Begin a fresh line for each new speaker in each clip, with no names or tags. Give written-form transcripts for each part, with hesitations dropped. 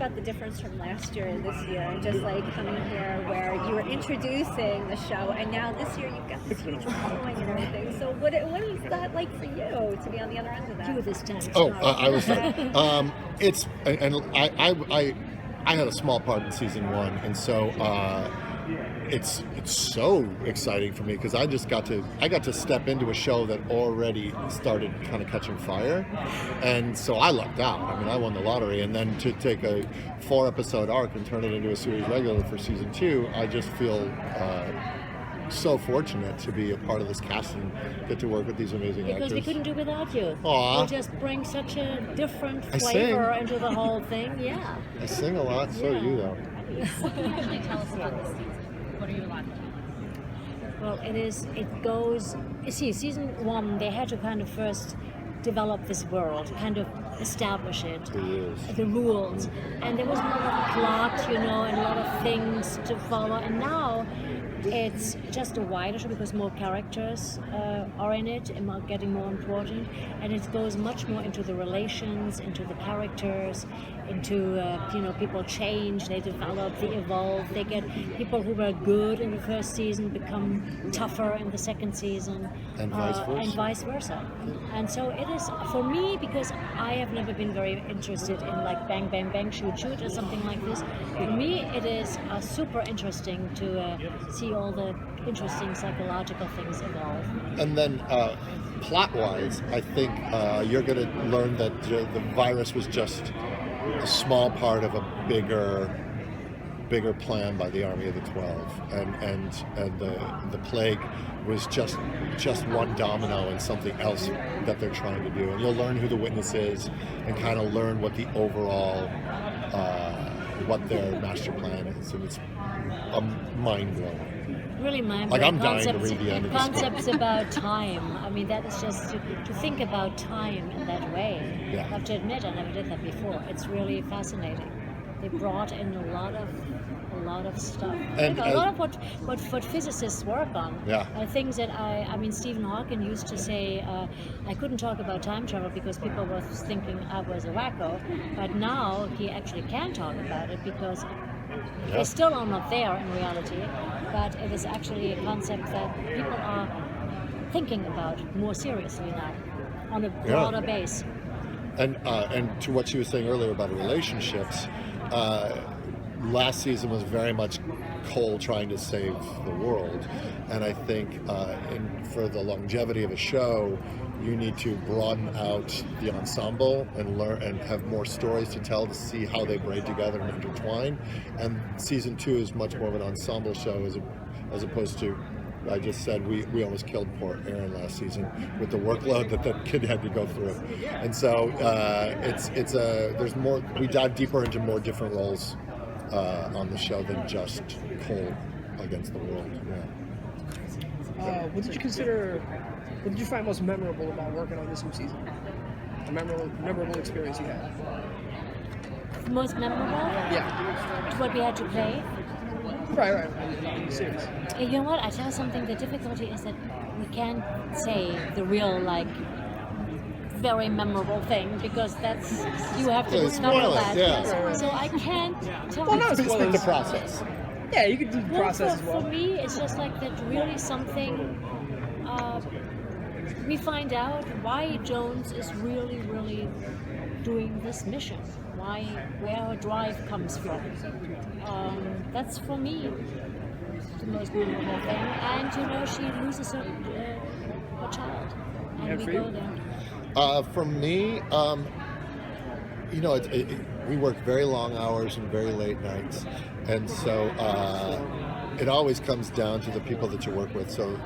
about the difference from last year and this year, and just like coming here where you were introducing the show, and now this year you've got this huge following and everything. So what is that like for you to be on the other end of that?
You this time.
I was sorry. It's and I had a small part in season 1, and so it's so exciting for me because I got to step into a show that already started kind of catching fire, and so I lucked out. I mean, I won the lottery, and then to take a 4-episode arc and turn it into a series regular for season 2, I just feel so fortunate to be a part of this cast and get to work with these amazing actors.
Because we couldn't do without you.
Aww.
You just bring such a different flavor into the whole thing. Yeah.
I sing a lot, so do you, though.
What can you actually tell us about this season? What are you allowed to do?
Well, you see, season 1, they had to kind of first develop this world, kind of establish it, the rules. And there was a lot of plot, and a lot of things to follow. And now it's just a wider show because more characters are in it and are getting more important, and it goes much more into the relations, into the characters, into people change, they develop, they evolve, they get people who were good in the first season become tougher in the second season,
and vice versa.
And so it is for me, because I have never been very interested in like bang bang bang shoot shoot or something like this. For me it is super interesting to see all the interesting psychological things evolve.
And then plot-wise, I think you're going to learn that the virus was just a small part of a bigger plan by the Army of the 12, and the plague was just one domino in something else that they're trying to do. And you'll learn who the witness is and kind of learn what the overall what their master plan is, and it's mind-blowing.
Really mind-blowing.
Like, I'm dying to read the end of this book.
Concepts about time. I mean, that is just to think about time in that way.
Yeah.
I have to admit, I never did that before. It's really fascinating. They brought in a lot of stuff.
And
a lot of what physicists work on.
Yeah.
Things that I mean, Stephen Hawking used to say, I couldn't talk about time travel because people were thinking I was a wacko. But now he actually can talk about it because they still are not there in reality. But it is actually a concept that people are thinking about more seriously now, on a broader base.
And to what she was saying earlier about relationships, last season was very much Cole trying to save the world, and I think for the longevity of a show, you need to broaden out the ensemble and learn and have more stories to tell to see how they braid together and intertwine. And season 2 is much more of an ensemble show as opposed to, I just said we almost killed poor Aaron last season with the workload that kid had to go through, and so there's more. We dive deeper into more different roles on the show than just Cole against the world. Yeah.
What did you find most memorable about working on this new season? A memorable experience you had?
Most memorable?
Yeah.
What we had to play?
Right. In the series.
You know what? I tell you something. The difficulty is that we can't say the real, very memorable thing because that's you have to discover that.
Yeah.
So I can't tell
Well,
you.
not
Speak the process.
Yeah, you could do the process as well.
For me, it's just like that. Really, something. We find out why Jones is really doing this mission. Where her drive comes from. That's for me the most memorable thing. And she loses her child, and we go there.
For me, we work very long hours and very late nights, and so it always comes down to the people that you work with. So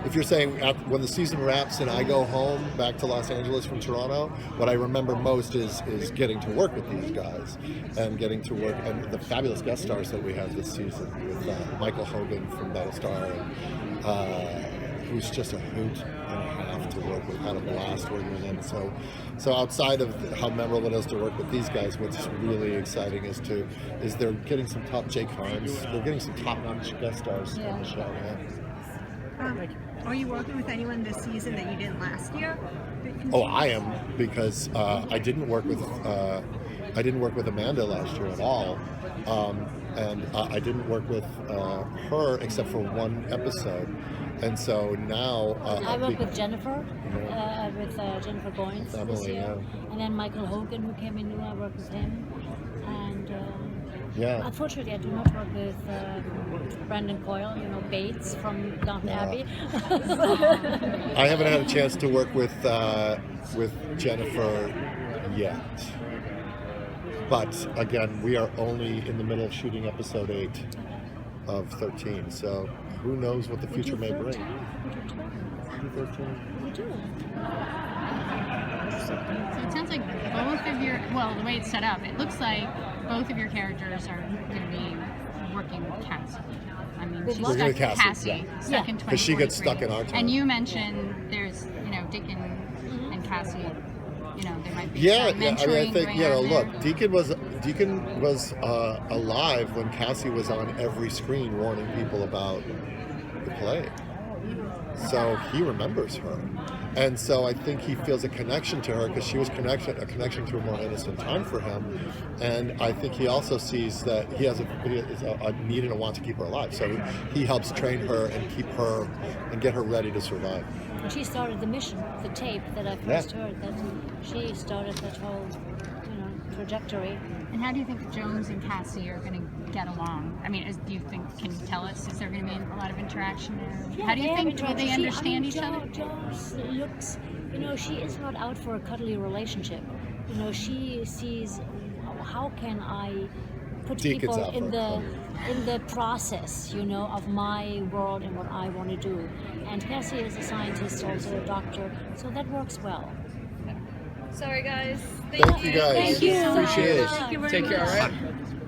if you're saying when the season wraps and I go home back to Los Angeles from Toronto, what I remember most is getting to work with these guys and getting to work, and the fabulous guest stars that we have this season with Michael Hogan from Battlestar, who's just a hoot and a half to work with. Had a blast working with him. So outside of how memorable it is to work with these guys, what's really exciting is they're getting some top Jake Harms. They're getting some top-notch guest stars on the show. Yeah.
Are you working with anyone this season that you didn't last year?
Oh, I am, because I didn't work with I didn't work with Amanda last year at all, and I didn't work with her except for one episode. And so now
I worked with Jennifer, with Jennifer Goins this
Emily,
year, and then Michael Hogan, who came in new. I worked with him, and
yeah.
unfortunately, I do not work with Brandon Coyle, Bates from Downton Abbey.
I haven't had a chance to work with Jennifer yet. But again, we are only in the middle of shooting episode 8 of 13, so who knows what the future may bring.
We do.
So it sounds like both of your, well, the way it's set up, it looks like both of your characters are going to be working with Cassie. I mean, she's
Working
stuck
with Cassie,
in
yeah.
stuck in 2043.
Because she gets stuck in our time.
And you mentioned there's, Dick and Cassie, they might be
Yeah,
some
I
mentoring
mean, I think,
going on
look,
there.
Deacon was alive when Cassie was on every screen warning people about the plague. So he remembers her. And so I think he feels a connection to her because she was a connection to a more innocent time for him. And I think he also sees that he has a need and a want to keep her alive. So he helps train her and keep her and get her ready to survive.
And she started the mission, the tape that I first heard, that she started that whole, trajectory.
And how do you think Jones and Cassie are going to get along? I mean, can you tell us, is there going to be a lot of interaction there?
Yeah,
How do you
they have
think, will they
interaction.
understand each other?
Jones looks, she is not out for a cuddly relationship. She sees, how can I put
Deacon's
people
out
in
for
the process, of my world and what I want to do. And Cassie is a scientist, also a doctor, so that works well.
Sorry, guys.
Thank you guys.
Thank you.
Appreciate it.
Thank you very
Take care,
much.
all right?